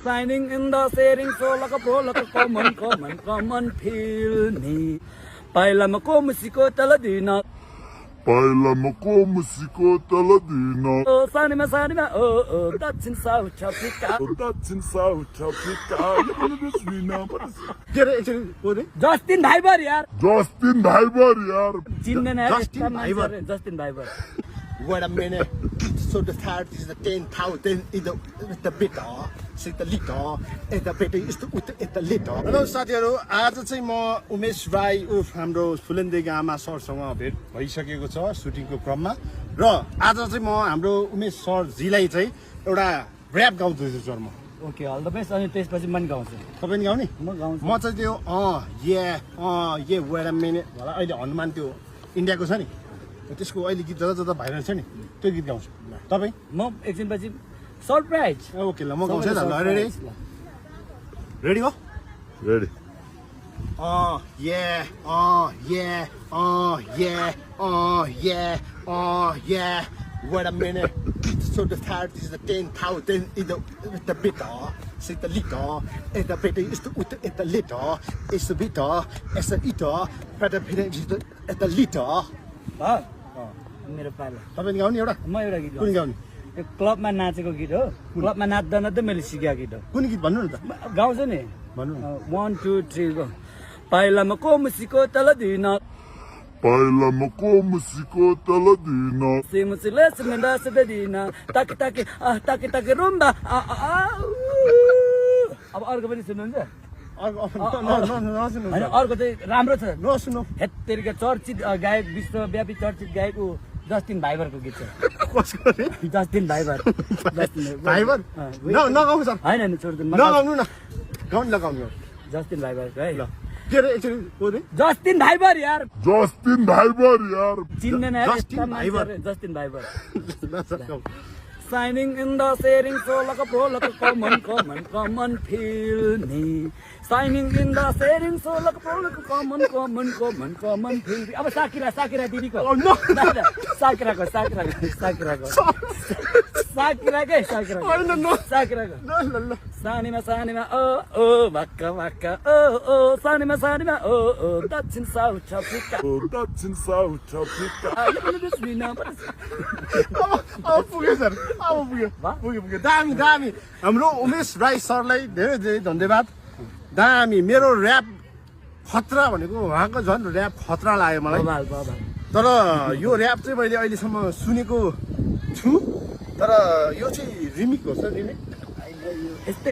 Signing in the sharing so like a pro like a common feel me. Baila mo musiko taladina. Baila mo musiko taladina. Oh, sanima, oh, that's in South Africa. Oh, that's in South Africa. You know this we know. Get it actually what is Justin Bieber yaar. Justin Bieber yaar. चिन्ने ना Justin Bieber. Justin Bieber. Wait a minute. So the third is the 10,000 is the bit c'est the little and the bit is the little. Hello साथीहरु आज चाहिँ म उमेश राई उफ हाम्रो फुलेन्दे gamma सरसँग भेट भइसकेको छ सुटिङको क्रममा र आज चाहिँ म हाम्रो उमेश सर जीलाई चाहिँ एउटा र्याप गाउँदैछु सर म ओके अल द बेस्ट अनि त्यसपछि मन गाउँछु तपाई नि गाउने म गाउँछु म चाहिँ त्यो ये वेट अ मिनेट होला अहिले हनुमान त्यो इन्डियाको छ नि त्यसको अहिले गीत जता भाइरल छ नि त्यो गीत गाउँछु तपाई म एकछिनपछि सरप्राइज ओके ल म गाउँछु ल रेडी रेडी हो Ready. Yeah. Wait a minute. So the third is the 10,000 is the bit c'est the little and the bit is the little it's the bit it's the little but the bit is the little मेरो पालो तपाईले गाउने एउटा म एउटा गीत कुन गाउने गाउँछु क्लबमा नाचेको गीत हो क्लबमा नाच्दा नाच्दै मैले सिकेको गीत हो कुन गीत भन्नु न त गाउँछु नि भन्नु न 1 2 3 गो पाइलामा को मुसिको तल दिन Baila mo musiko taladina. सिमुसिले सिमेन्दा सिदैन ताकि ताकि रुम्बा अब अर्को पनि सुन्नुहुन्छ हैन अर्को चाहिँ राम्रो छ नसुन्नु हेत्तेरीका चर्चित गायक विश्वव्यापी चर्चित गायक उ जस्टिन भाइबरको गीत छ कसको रे जस्टिन भाइबर भाइबर नगाउनु सर हैन हैन छोड्दिनु नगाउनु न गाउनु लगाउनु जस्टिन भाइबर है ल के रे एक्चुअली को रे जस्टिन भाइबर यार Justin Bieber yaar. चिन्ने ना Justin Viber Justin Viber Signing in the sharing so like a pro like a common feel me. Signing in the sharing so like a pro like a common feel me. अब साकिरा दिदीको साकिराको सानीमा ओ भक्का ओ सानीमा ओ that's in South Africa. Oh, that's in South Africa. You know this we know. पुग्यो sir पुग्यो दामी हाम्रो उमेश राई सरलाई धेरै धेरै धन्यवाद दामी मेरो र्याप खतरा भनेको उहाँको झन् र्याप खतरा लाग्यो मलाई तर यो र्याप चाहिँ मैले अहिलेसम्म सुनेको छु तर यो चाहिँ रिमिक हो सर रिमिक